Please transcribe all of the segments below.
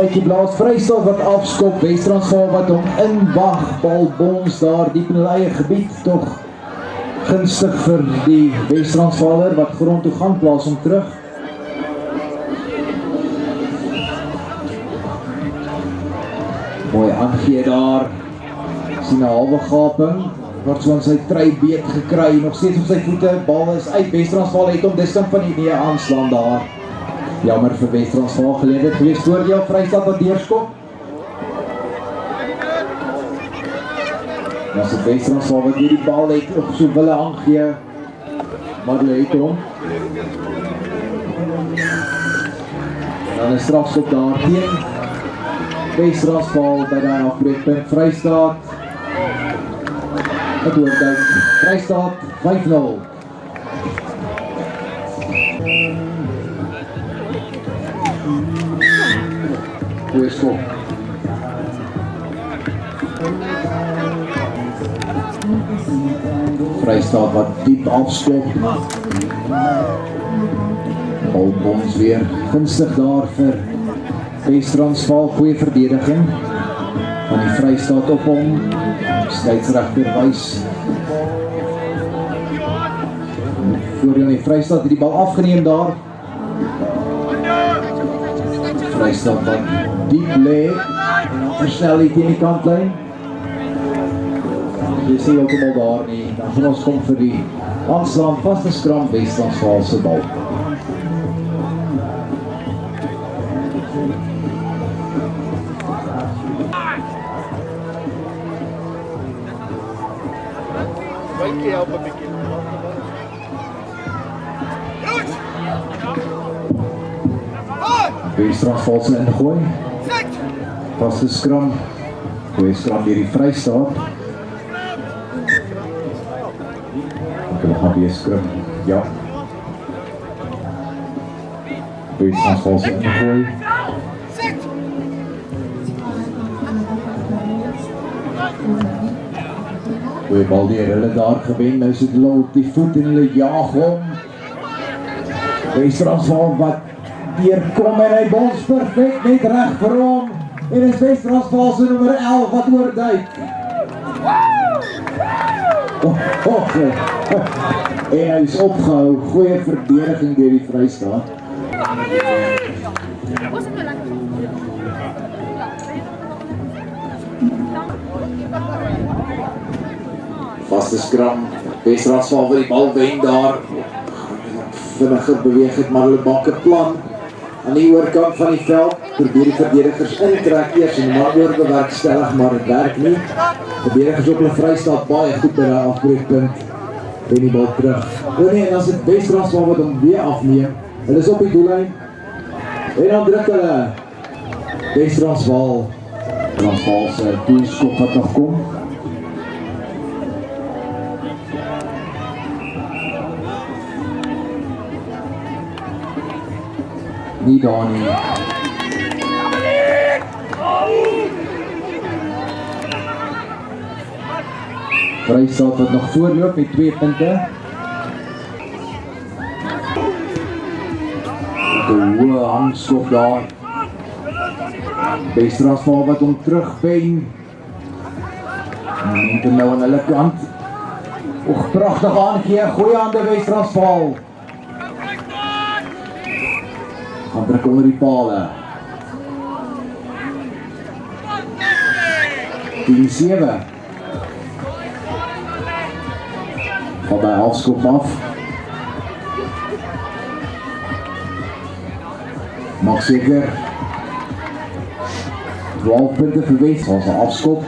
Die blaas Vrystaat wat afskop, Wes-Transvaal wat hom inwag, Paul Bons daar diep in hulle eie gebied, tog gunstig vir die Wes-Transvaaler wat grond toe gaan, plaas hom terug. Mooi aangee daar, sien 'n halwe gaping, word so aan sy trui beet gekry, nog steeds op sy voete, bal is uit, Wes-Transvaal het hom dis van die nee aanslaan daar. Jammer vir Wes-Transvaal, geleentheid gewees voordeel, Vrystaat wat deurskop. As het Wes-Transvaal wat hier die bal het, of so wille aangee, maar hulle het hom. En dan 'n strafskop daar teen Wes-Transvaal by die afbreekpunt, Vrystaat. Het oortuig, Vrystaat 5-0. Goeie skop. Vrystaat wat diep afskop. Paul Bons weer gunstig daar vir Wes-Transvaal, goeie verdediging van die Vrystaat op hom. Skeieregter wys. Voordeel die Vrystaat het die bal afgeneem daar. Vrystaat wat diep lê en dan versnel hy teen die kantlyn. Jy sê ook al daar nie, dan gaan ons kom vir die aanslaan vaste skram Wes-Transvaal se bal. Wes-Transvaal se ingooi. Vaste skram. Goeie skram deur die Vrystaat. Hulle gaan weer skram. Ja. Wes-Transvaal se ingooi. Goeie bal deur hulle daar gewen. Nou sit hulle op die voet en hulle jaag hom. Wes-Transvaal wat kom en hy bons perfect, net reg vir hom. En is Wes-Transvaal se nommer 11 wat oorduik. En hy is opgehou, goeie verdediging deur die Vrystaat. Vaste skram, Wes-Transvaal wil die bal wen daar. Vinniger beweeg het, maar hulle maak 'n plan. Aan die oorkant van die veld, probeer die verdedigers intrek eers en maar oorbewerkstellig, maar het werk nie. Verdedigers op hulle Vrystaat baie goed by die afbreekpunt en die bal terug. Nee, en as het Wes-Transvaal wat hom weer afneem, hulle is op die doellyn en dan druk hulle Wes-Transvaal. Transvaal se doelskop wat nog kom. Nie daar nie. Vrystaat wat nog voorloop met 2 punte. De hoë hangskop daar. Wes-Transvaal wat hom terugpen. En nou aan hulle kant. Och, pragtig aangee, goeie hande Wes-Transvaal. Gaan druk onder die pale. 10-7. Van by halfskop af. Mag seker 12 punte vir Wes. Als een afskop.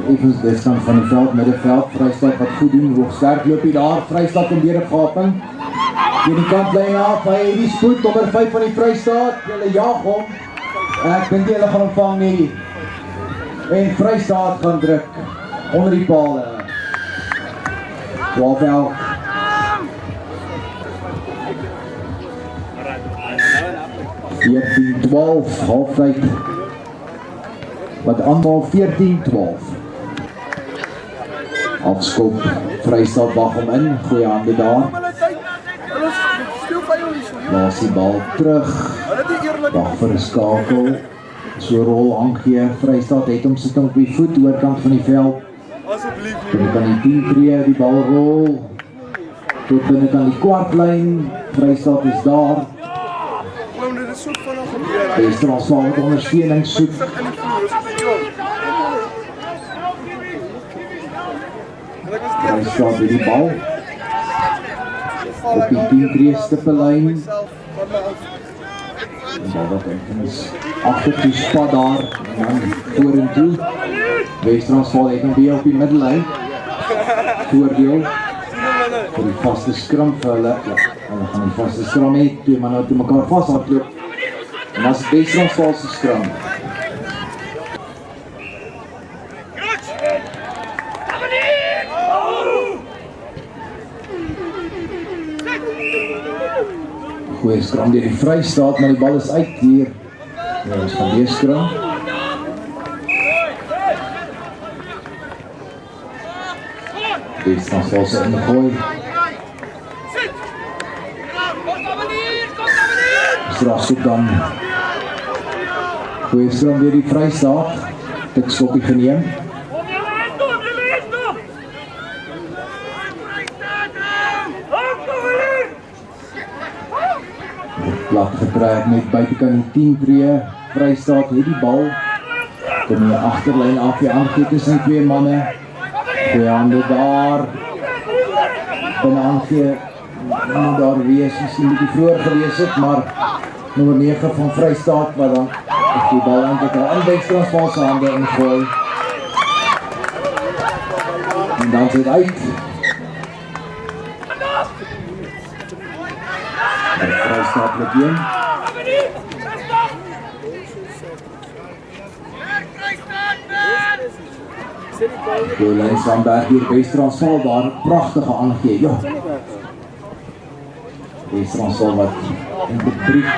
Even distand van die veld, middenveld. Vrystaat wat goed doen, hoog sterk loop hy daar. Vrystaat om weer 'n gaping. Hier die kantlyn af, hy het die spoed, nommer 5 van die Vrystaat, hulle jaag hom. Ek dink hulle gaan ontvang nie. En Vrystaat gaan druk onder die pale. 12-11. (14-12) halftyd. Wat aantal 14-12. Afskop, Vrystaat wag hom in, goeie hande daar. Laat die bal terug. Wag vir 'n skakel. So rol aangee. Vrystaat het hom sit op die voet oorkant van die veld. Asseblief nie. Dan kan die 10 tree die bal rol. Tot binnekant die kwartlyn. Vrystaat is daar. Oom, dit is so vinnig gebeur. Wes-Transvaal met ondersteuning soek. Sig in die vloer, is op die grond. En ek was Vrystaat weer die bal. Op die 10 tree stippellyn. En bal wat is agter die spat daar. En dan vorentoe. Wes-Transvaal het hom weer op die middellyn. Voordeel. Vir die vaste skram vir hulle. Hulle gaan die vaste skram hê. Twee manne wat mekaar vashardloop. En as Wes-Transvaal se skram. Goeie skram deur die Vrystaat, maar die bal is uit hier. Ja, ons gaan weer skram. Wes-Transvaal se ingooi. Strafskop dan. Goeie skram deur die Vrystaat. Tik skopie geneem. Plat getrek net buitekant die 10 tree. Vrystaat het die bal. Kom die agterlyn af, die aangee tussen die twee manne. Twee hande daar. Binne aangee moet daar wees, miskien bietjie vroeër gewees het, maar nommer 9 van Vrystaat wat dan die bal eintlik al in Wes-Transvaal se hande ingooi. En dan sit uit. Vrystaat met 1. Goeie Sandberg hier, Wes-Transvaal daar, pragtige aangee, ja. Wes-Transvaal wat in die brief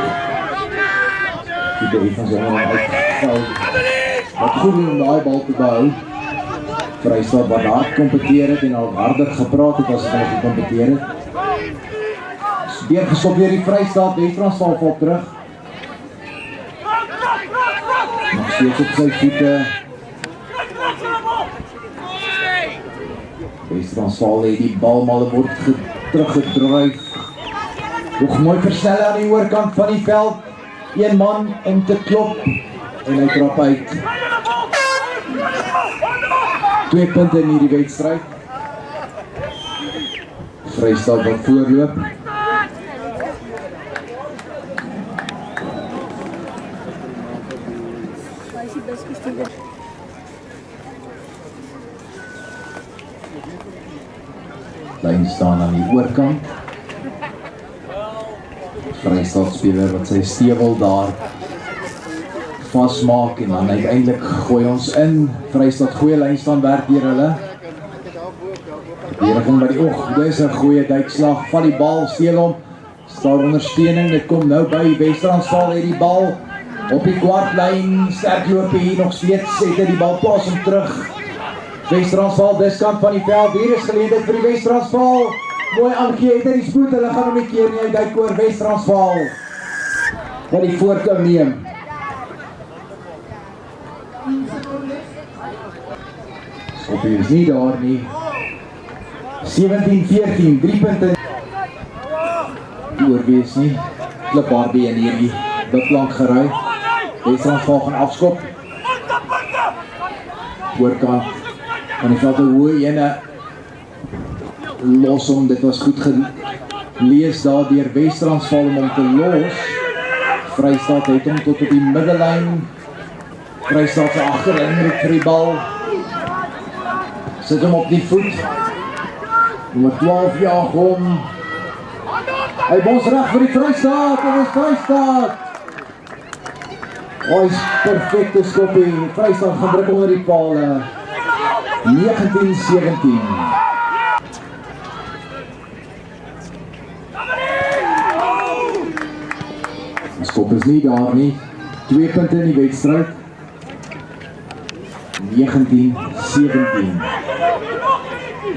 die beheer van sy handen uitgevou. Wat goed om die bal te behou. Vrystaat wat hard competeer het en al harder gepraat het as het al gecompeteer het. Deurgeskop weer die Vrystaat, Wes-Transvaal val terug. Nog steeds op sy voete. Wes-Transvaal het die bal maar word teruggedruif. Nog mooi versnel aan die oorkant van die veld. Een man om te klop en hy trap uit. 2 punte in hierdie wedstryd. Vrystaat wat voorloop. Lyn staan aan die oorkant. Vrystaat speler wat sy stewel daar vasmaak en dan uiteindelik gooi ons in. Vrystaat goeie lyn staan werk deur hulle. Verdediging by die oog. Dit is 'n goeie duikslag van die bal, steel hom. Staan ondersteuning. Dit kom nou by Wes-Transvaal het die bal op die kwartlyn. Sterk loop hier nog steeds. Het hy die bal plaas hom terug. Wes-Transvaal diskant van die veld. Hier is geleentheid vir die Wes-Transvaal. Mooi aangee, het hy die spoed. Hulle gaan hom nie keer nie. Hy duik oor Wes-Transvaal. Wat die voorkom neem. Skoppie is nie daar nie. 17-14, 3 punte. Die oorwees nie. Klip Barbie in hierdie beplank gery. Wes-Transvaal gaan afskop. Oorkant. En die veld 'n hoë ene. Los hom, dit was goed gelees daar deur Wes-Transvaal om hom te los. Vrystaat het hom tot op die middellyn. Vrystaat se agterin roep vir die bal. Sit hom op die voet. Nommer 12 jaag hom. Hy bons reg vir die Vrystaat. Dit is Vrystaat. Hy is perfecte skoppie. Vrystaat gaan druk onder die pale. 19-17. Skop is nie daar nie. 2 punte in die wedstryd. 19-17.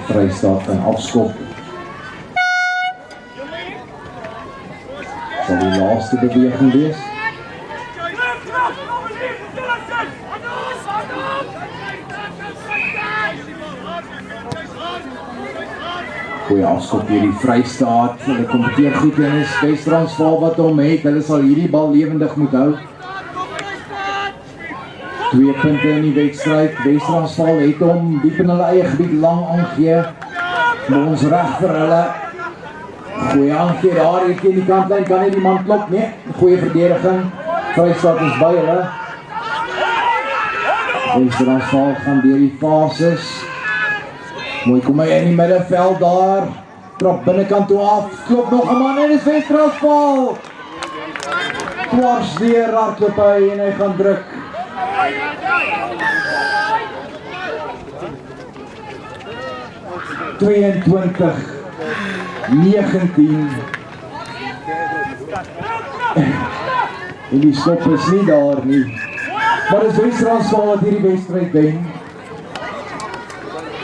Vrystaat kan afskop. Sal die laaste beweging wees. Goeie afskop hier die Vrystaat. Hulle kompeteer goed en is Wes-Transvaal wat hom het. Hulle sal hierdie bal lewendig moet hou. 2 punte in die wedstryd. Wes-Transvaal het hom diep in hulle eie gebied lang aangegee. Maar ons reg vir hulle. Goeie aangegee daar hier teen die kantlyn. Kan nie die man klop nie. Goeie verdediging. Vrystaat is by hulle. Wes-Transvaal gaan deur die fases. Mooi kom hy in die middenveld daar. Trap binnekant toe af. Klop nog 'n man en is Wes-Transvaal. Dwars deur hardloop hy en hy gaan druk. (22-19) En die skop is nie daar nie. Maar dis Wes-Transvaal wat hierdie wedstryd wen.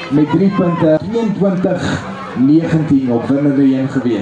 Met 3 punte, 22-19 op winnende een gewees.